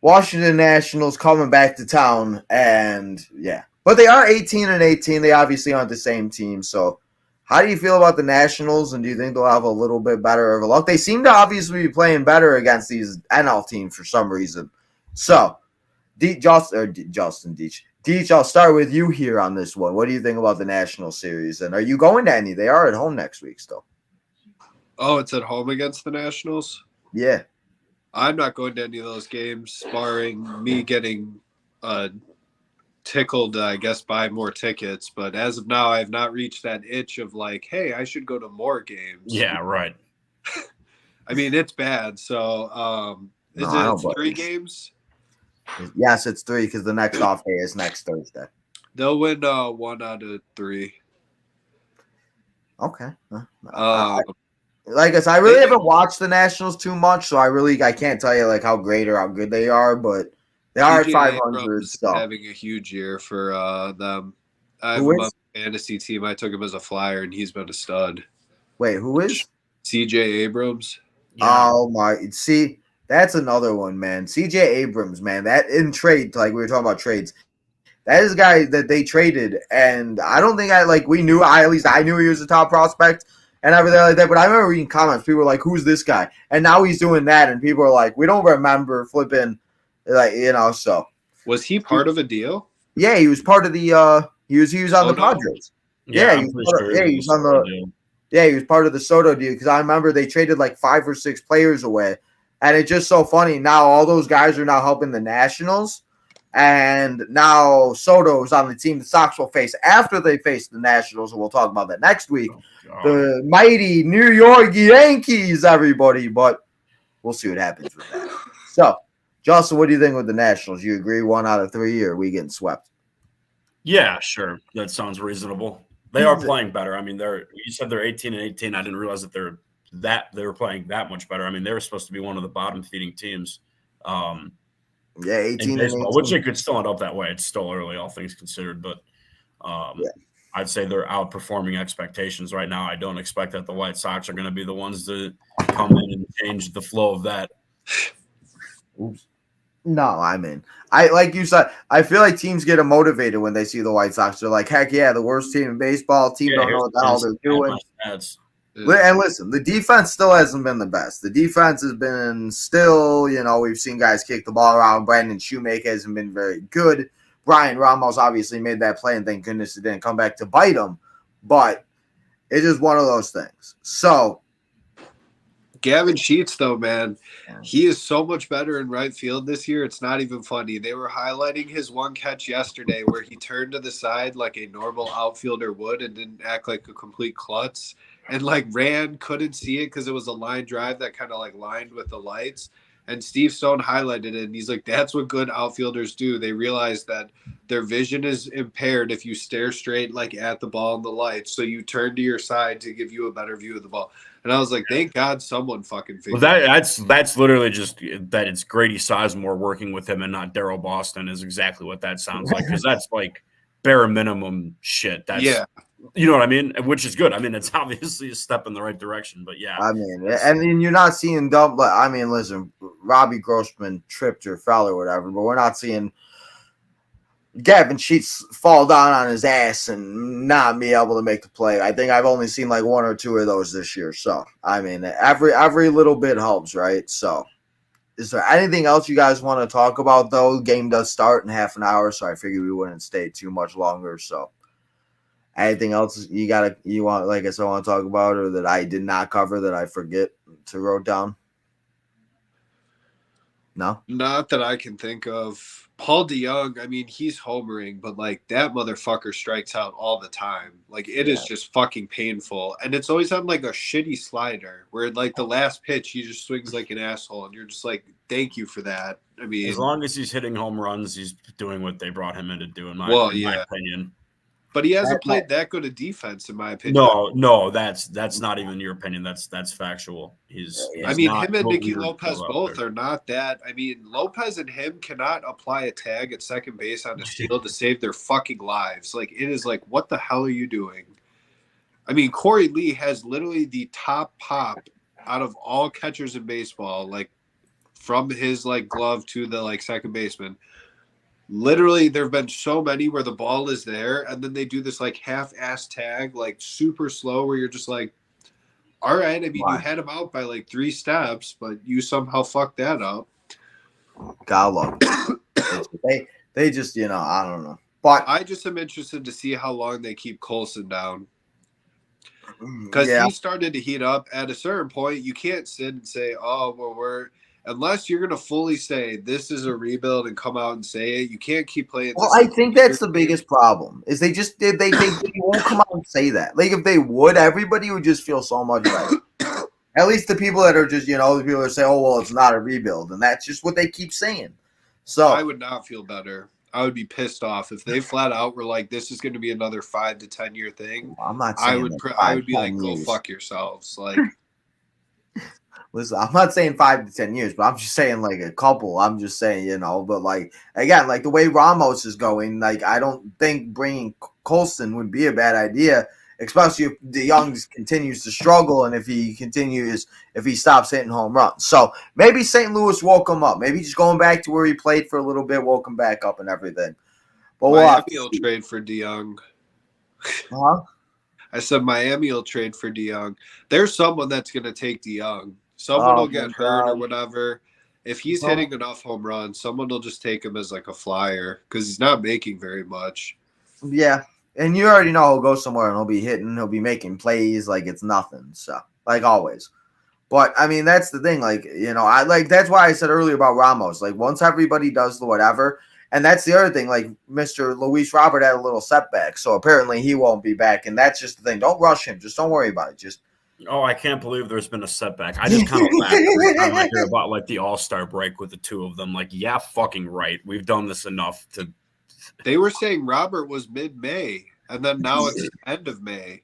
Washington Nationals coming back to town, and yeah. But they are 18-18. They obviously aren't the same team, so how do you feel about the Nationals, and do you think they'll have a little bit better of a luck? They seem to obviously be playing better against these NL teams for some reason. So, Justin Deach, I'll start with you here on this one. What do you think about the National Series? And are you going to any? They are at home next week still. Oh, it's at home against the Nationals? Yeah. I'm not going to any of those games, barring me getting tickled, I guess, buy more tickets. But as of now, I have not reached that itch of like, hey, I should go to more games. Yeah, right. I mean, it's bad. So is it 3 games? Yes, it's 3 because the next off day is next Thursday. They'll win 1 out of 3. Okay. Like I said, I really haven't watched the Nationals too much, so I can't tell you like how great or how good they are, but they are at 500. So. Having a huge year for them. I have a fantasy team. I took him as a flyer, and he's been a stud. Wait, who is? C.J. Abrams. Yeah. Oh my! See. That's another one, man. C.J. Abrams, man. That in trade, like we were talking about trades, That is a guy that they traded, and I don't think we knew. At least I knew he was a top prospect and everything like that. But I remember reading comments. People were like, "Who's this guy?" And now he's doing that, and people are like, "We don't remember flipping." So was he part of a deal? Yeah, he was part of the. He was on the Padres. Yeah, he was on the. Yeah, he was part of the Soto deal because I remember they traded like 5 or 6 players away, and it's just so funny. Now all those guys are now helping the Nationals, and now Soto's on the team the Sox will face after they face the Nationals, and we'll talk about that next week. The mighty New York Yankees, everybody, but we'll see what happens with that. So, Justin, what do you think with the Nationals? You agree 1 out of 3, or are we getting swept? Yeah, sure. That sounds reasonable. They are playing better. I mean, you said they're 18-18. I didn't realize that they were playing that much better. I mean, they were supposed to be one of the bottom feeding teams. 18 baseball, which it could still end up that way. It's still early, all things considered, but I'd say they're outperforming expectations right now. I don't expect that the White Sox are going to be the ones to come in and change the flow of that. Oops. No, I mean, like you said, I feel like teams get motivated when they see the White Sox. They're like, heck yeah, the worst team in baseball. Team don't know what the hell they're doing. And listen, the defense still hasn't been the best. The defense has been still, we've seen guys kick the ball around. Brandon Shoemaker hasn't been very good. Brian Ramos obviously made that play, and thank goodness it didn't come back to bite him. But it is one of those things. So, Gavin Sheets, though, man, he is so much better in right field this year. It's not even funny. They were highlighting his one catch yesterday where he turned to the side like a normal outfielder would and didn't act like a complete klutz and ran, couldn't see it because it was a line drive that kind of lined with the lights. And Steve Stone highlighted it, and he's like, that's what good outfielders do. They realize that their vision is impaired if you stare straight at the ball and the lights. So you turn to your side to give you a better view of the ball. And I was like, thank God someone fucking figured that's literally just that it's Grady Sizemore working with him and not Darryl Boston is exactly what that sounds like, because that's bare minimum shit. That's you know what I mean? Which is good. I mean, it's obviously a step in the right direction, but yeah. I mean, and then you're not seeing dumb. I mean, listen, Robbie Grossman tripped or fell or whatever, but we're not seeing Gavin Sheets fall down on his ass and not be able to make the play. I think I've only seen 1 or 2 of those this year. So, I mean, every little bit helps, right? So, is there anything else you guys want to talk about, though? The game does start in half an hour, so I figured we wouldn't stay too much longer. So, anything else you want, I want to talk about, or that I did not cover that I forget to wrote down? No? Not that I can think of. Paul DeYoung, I mean, he's homering, but that motherfucker strikes out all the time. It is just fucking painful. And it's always on a shitty slider where the last pitch, he just swings like an asshole. And you're just thank you for that. I mean, as long as he's hitting home runs, he's doing what they brought him in to do, in my opinion. But he hasn't played that good a defense, in my opinion. No, that's not even your opinion. That's factual. He's I mean, him and Nicky Lopez both are not that. I mean, Lopez and him cannot apply a tag at second base on the field to save their fucking lives. It is what the hell are you doing? I mean, Corey Lee has literally the top pop out of all catchers in baseball, from his glove to the second baseman. Literally, there have been so many where the ball is there, and then they do this half-ass tag, super slow, where you're just all right. I mean, you had him out by 3 steps, but you somehow fucked that up. God love it. They just, I don't know. But I just am interested to see how long they keep Colson down, because he started to heat up. At a certain point, you can't sit and say, "Oh, well, unless you're going to fully say this is a rebuild and come out and say it, you can't keep playing. Well, I think that's the biggest problem is they won't come out and say that. If they would, everybody would just feel so much better. At least the people that are just, the people that say, oh, well, it's not a rebuild. And that's just what they keep saying. So I would not feel better. I would be pissed off if they flat out were this is going to be another 5 to 10 year thing. Well, I'm not saying I would be go fuck yourselves. Listen, I'm not saying 5 to 10 years, but I'm just saying a couple. I'm just saying, but again, the way Ramos is going, I don't think bringing Colston would be a bad idea, especially if DeYoung continues to struggle and if he stops hitting home runs. So maybe St. Louis woke him up. Maybe just going back to where he played for a little bit, woke him back up and everything. But we'll have Miami will trade for DeYoung. Huh? I said Miami will trade for DeYoung. There's someone that's going to take DeYoung. Someone will get hurt or whatever. If he's hitting enough home runs, someone will just take him as like a flyer because he's not making very much. Yeah. And you already know he'll go somewhere and he'll be hitting, he'll be making plays like it's nothing. So, like always. But I mean, that's the thing. Like, you know, that's why I said earlier about Ramos. Like, once everybody does the whatever, and that's the other thing. Like, Mr. Luis Robert had a little setback, so apparently he won't be back. And that's just the thing. Don't rush him. Just don't worry about it. Just I can't believe there's been a setback. I just kind of laugh every time I hear about like the All-Star break with the two of them. Like, yeah, fucking right. We've done this enough to. They were saying Robert was mid-May, and then now it's end of May.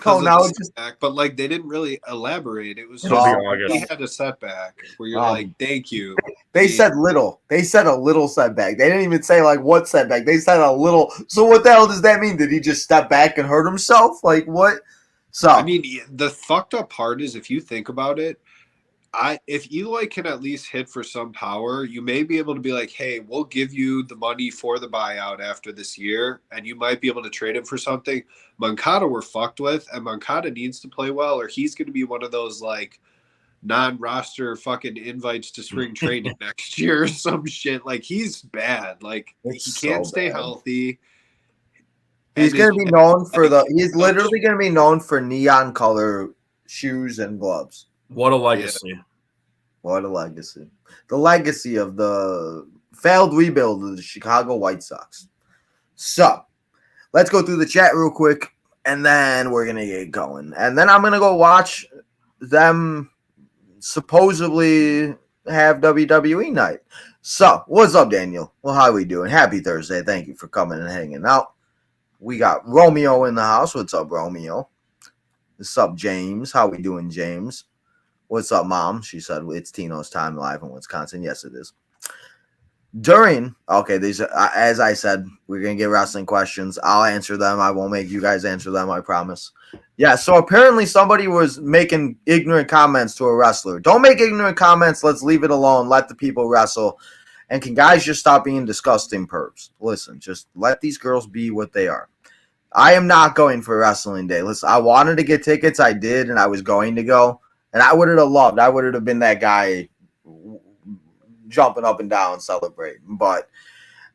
now it's just back, but like they didn't really elaborate. It was August. He had a setback where you're like, thank you. They said little. They said a little setback. They didn't even say like what setback. They said a little. So what the hell does that mean? Did he just step back and hurt himself? Like what? So I mean, the fucked up part is if you think about it, if Eloy can at least hit for some power, you may be able to be like, hey, we'll give you the money for the buyout after this year, and you might be able to trade him for something. Moncada we're fucked with, and Moncada needs to play well, or he's going to be one of those like non-roster fucking invites to spring training next year or some shit. Like he's bad. Like he can't stay healthy. He's going to be known for he's literally going to be known for neon color shoes and gloves. What a legacy. Yeah. What a legacy. The legacy of the failed rebuild of the Chicago White Sox. So, let's go through the chat real quick, and then we're going to get going. And then I'm going to go watch them supposedly have WWE night. So, what's up, Daniel? Well, how are we doing? Happy Thursday. Thank you for coming and hanging out. We got Romeo in the house. What's up, Romeo? What's up, James? How we doing, James? What's up, Mom? She said it's Tino's time live in Wisconsin. Yes, it is. As I said, we're going to get wrestling questions. I'll answer them. I won't make you guys answer them, I promise. Yeah, so apparently somebody was making ignorant comments to a wrestler. Don't make ignorant comments. Let's leave it alone. Let the people wrestle. And can guys just stop being disgusting perps? Listen, just let these girls be what they are. I am not going for wrestling day. Listen, I wanted to get tickets. I did, and I was going to go. And I would have loved. I would have been that guy jumping up and down celebrating. But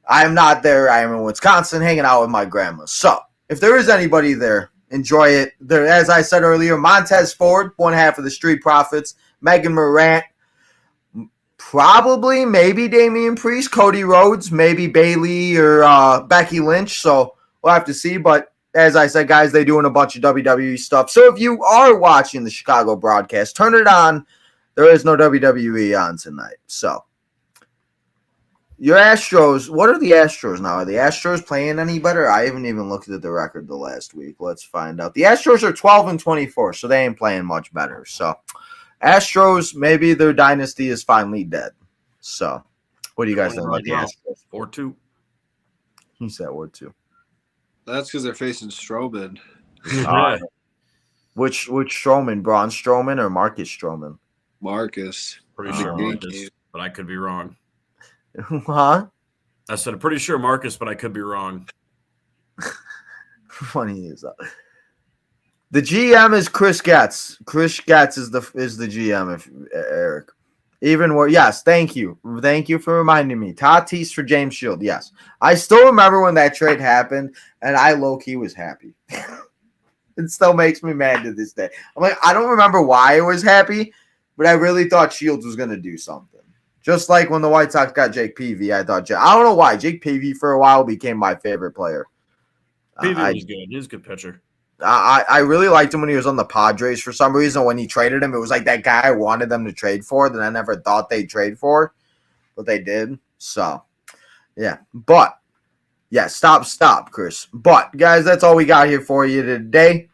I am not there. I am in Wisconsin hanging out with my grandma. So if there is anybody there, enjoy it. There, as I said earlier, Montez Ford, one half of the Street Profits, Megan Morant, probably, maybe Damian Priest, Cody Rhodes, maybe Bayley or Becky Lynch. So we'll have to see. But as I said, guys, they're doing a bunch of WWE stuff. So if you are watching the Chicago broadcast, turn it on. There is no WWE on tonight. So your Astros, what are the Astros now? Are the Astros playing any better? I haven't even looked at the record the last week. Let's find out. The Astros are 12-24, so they ain't playing much better. So Astros, maybe their dynasty is finally dead. So what do you guys think about the Astros? 4-2. He said 4-2. That's because they're facing Strowman. Which Strowman? Braun Strowman or Marcus Strowman? Marcus. Pretty sure Marcus, but I could be wrong. Huh? I said I'm pretty sure Marcus, but I could be wrong. Funny is that. The GM is Chris Getz. Chris Getz is the GM. If Eric, even more. Yes, thank you for reminding me. Tatis for James Shield. Yes, I still remember when that trade happened, and I low key was happy. It still makes me mad to this day. I'm like, I don't remember why I was happy, but I really thought Shields was gonna do something. Just like when the White Sox got Jake Peavy, I thought I don't know why Jake Peavy for a while became my favorite player. Peavy was good. He was a good pitcher. I really liked him when he was on the Padres for some reason. When he traded him, it was like that guy I wanted them to trade for that I never thought they'd trade for, but they did. So, yeah. But, yeah, stop, Chris. But, guys, that's all we got here for you today.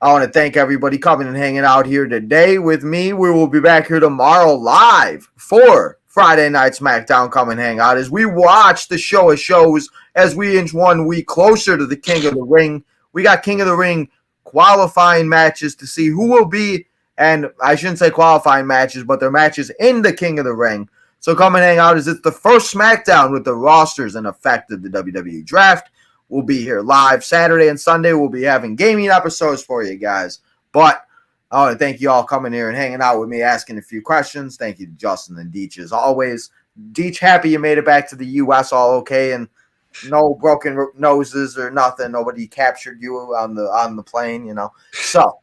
I want to thank everybody coming and hanging out here today with me. We will be back here tomorrow live for Friday Night SmackDown. Come and hang out as we watch the show of shows as we inch 1 week closer to the King of the Ring. We got King of the Ring qualifying matches to see who will be, and I shouldn't say qualifying matches, but they're matches in the King of the Ring So come and hang out as it's the first SmackDown with the rosters in effect of the WWE Draft. We'll be here live Saturday and Sunday. We'll be having gaming episodes for you guys. But I want to thank you all coming here and hanging out with me, asking a few questions. Thank you to Justin and Deech as always. Deech, happy you made it back to the U.S. all okay and no broken noses or nothing. Nobody captured you on the plane, you know. So,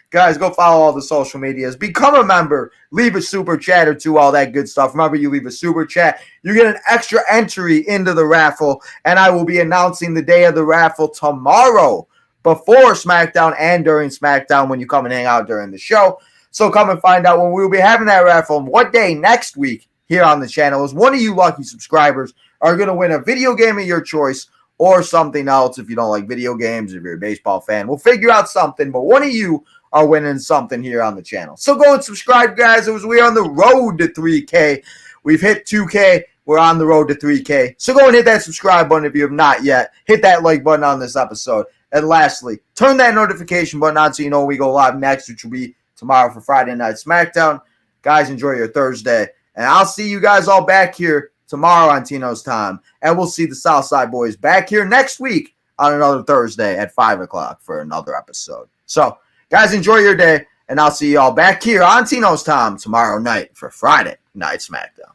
guys, go follow all the social medias. Become a member. Leave a super chat or two, all that good stuff. Remember, you leave a super chat, you get an extra entry into the raffle, and I will be announcing the day of the raffle tomorrow before SmackDown and during SmackDown when you come and hang out during the show. So come and find out when we will be having that raffle and what day next week here on the channel is one of you lucky subscribers are going to win a video game of your choice or something else if you don't like video games, if you're a baseball fan. We'll figure out something, but one of you are winning something here on the channel. So go and subscribe, guys. We're on the road to 3K. We've hit 2K. We're on the road to 3K. So go and hit that subscribe button if you have not yet. Hit that like button on this episode. And lastly, turn that notification button on so you know when we go live next, which will be tomorrow for Friday Night SmackDown. Guys, enjoy your Thursday. And I'll see you guys all back here tomorrow on Tino's Time. And we'll see the Southside boys back here next week on another Thursday at 5 o'clock for another episode. So, guys, enjoy your day. And I'll see you all back here on Tino's Time tomorrow night for Friday Night SmackDown.